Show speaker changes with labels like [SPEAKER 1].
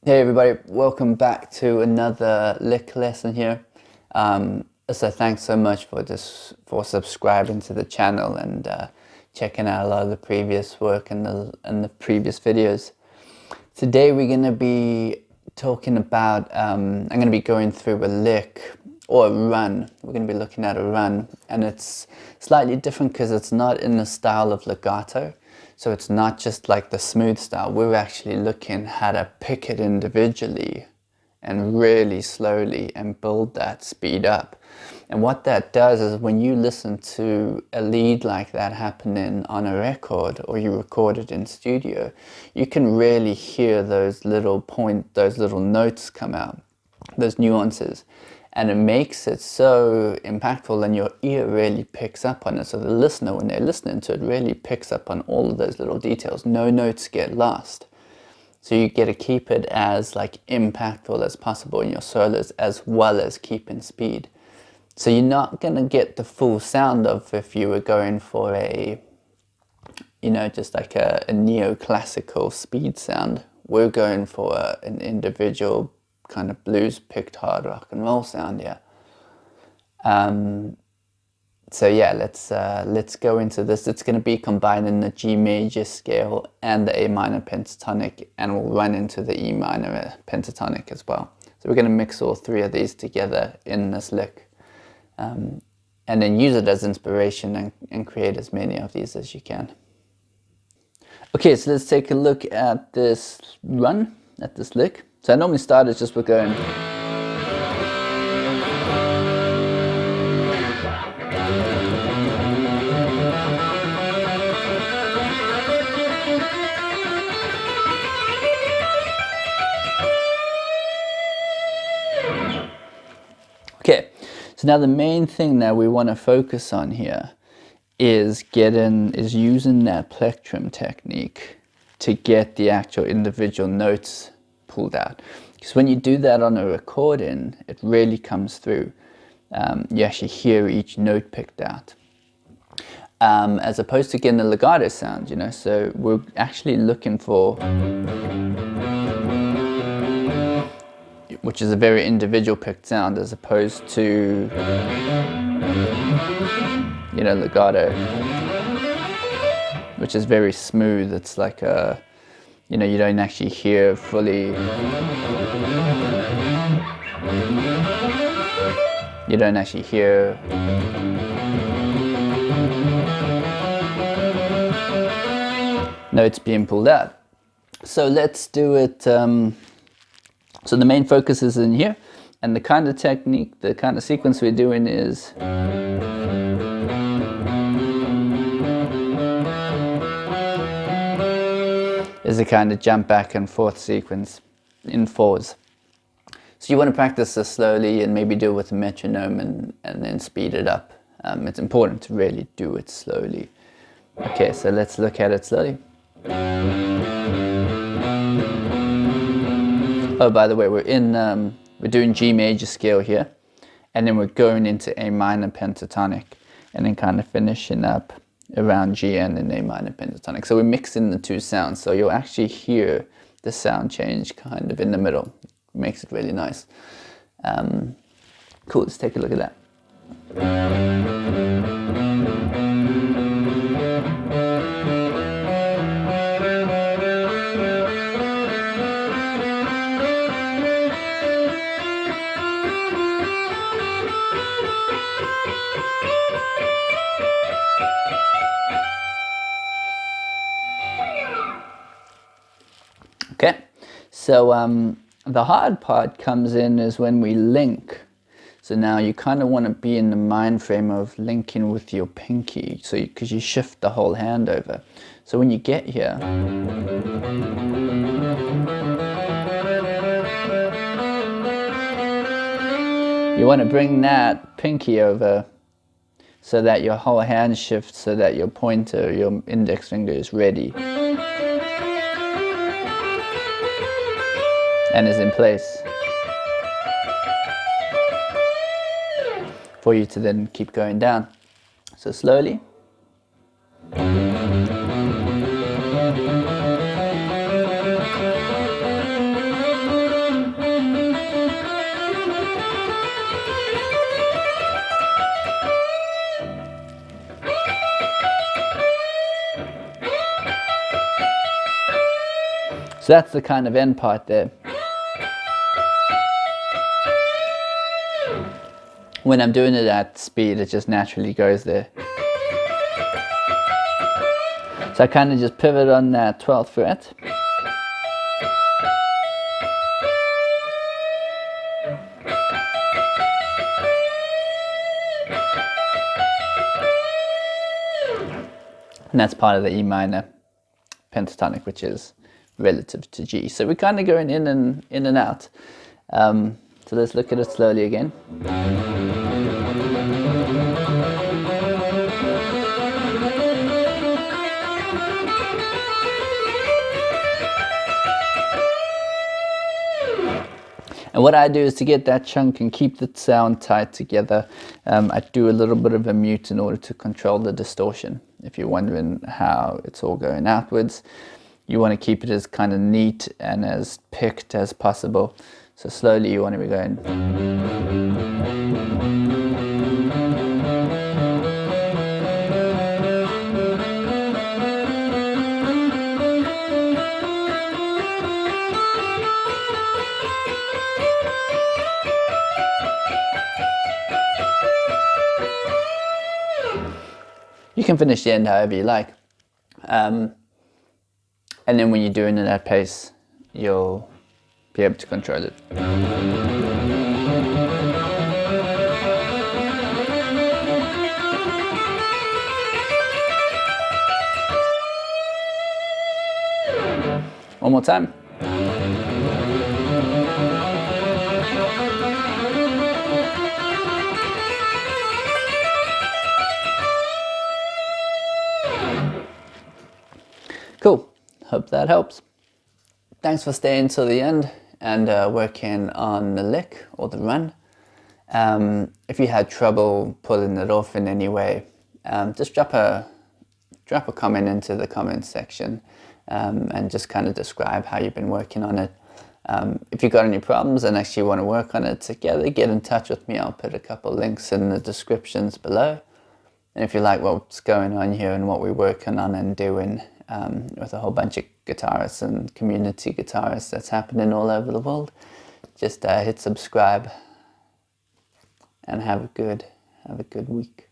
[SPEAKER 1] Hey everybody, welcome back to another lick lesson here. So thanks so much for subscribing to the channel and checking out a lot of the previous work and the previous videos. Today we're going to be talking about, I'm going to be going through a lick or a run. We're going to be looking at a run, and it's slightly different because it's not in the style of legato. So it's not just like the smooth style. We're actually looking how to pick it individually and really slowly and build that speed up. And what that does is when you listen to a lead like that happening on a record, or you record it in studio, you can really hear those little notes come out, those nuances. And it makes it so impactful, and your ear really picks up on it. So the listener, when they're listening to it, really picks up on all of those little details. No notes get lost. So you get to keep it as like impactful as possible in your solos, as well as keeping speed. So you're not going to get the full sound of if you were going for a, just like a neoclassical speed sound. We're going for an individual kind of blues picked hard rock and roll sound, yeah. So yeah, let's go into this. It's going to be combining the G major scale and the A minor pentatonic, and we'll run into the E minor pentatonic as well. So we're going to mix all three of these together in this lick, and then use it as inspiration and create as many of these as you can. Okay, so let's take a look at this run, at this lick. So I normally start it just with going. Okay, so now the main thing that we want to focus on here is using that plectrum technique to get the actual individual notes pulled out. Because when you do that on a recording, it really comes through. You actually hear each note picked out. As opposed to getting the legato sound, so we're actually looking for, which is a very individual picked sound, as opposed to, legato, which is very smooth. It's like a, you don't actually hear fully, you don't actually hear notes being pulled out. So let's do it. So the main focus is in here, and the kind of technique, the kind of sequence we're doing is a kind of jump back and forth sequence in fours. So you want to practice this slowly and maybe do it with a metronome and then speed it up. It's important to really do it slowly. Okay, so let's look at it slowly. Oh, by the way, we're doing G major scale here, and then we're going into A minor pentatonic, and then kind of finishing up around G and then A minor pentatonic. So we're mixing the two sounds, so you'll actually hear the sound change kind of in the middle. It makes it really nice. Cool, let's take a look at that. Okay, so the hard part comes in is when we link. So now you kind of want to be in the mind frame of linking with your pinky, so because you shift the whole hand over. So when you get here, you want to bring that pinky over so that your whole hand shifts, so that your pointer, your index finger is ready and is in place for you to then keep going down. So slowly. So that's the kind of end part there. When I'm doing it at speed, it just naturally goes there. So I kind of just pivot on that 12th fret. And that's part of the E minor pentatonic, which is relative to G. So we're kind of going in and out. So let's look at it slowly again. And what I do is to get that chunk and keep the sound tight together, I do a little bit of a mute in order to control the distortion. If you're wondering how it's all going outwards, you want to keep it as kind of neat and as picked as possible. So slowly you want to be going. You can finish the end however you like. And then when you're doing it at pace, you'll be able to control it. One more time. Cool, hope that helps. Thanks for staying till the end and working on the lick or the run. If you had trouble pulling it off in any way, just drop a comment into the comments section and just kind of describe how you've been working on it. If you've got any problems and actually want to work on it together, get in touch with me. I'll put a couple links in the descriptions below. And if you like what's going on here and what we're working on and doing with a whole bunch of guitarists and community guitarists that's happening all over the world, just hit subscribe and have a good week.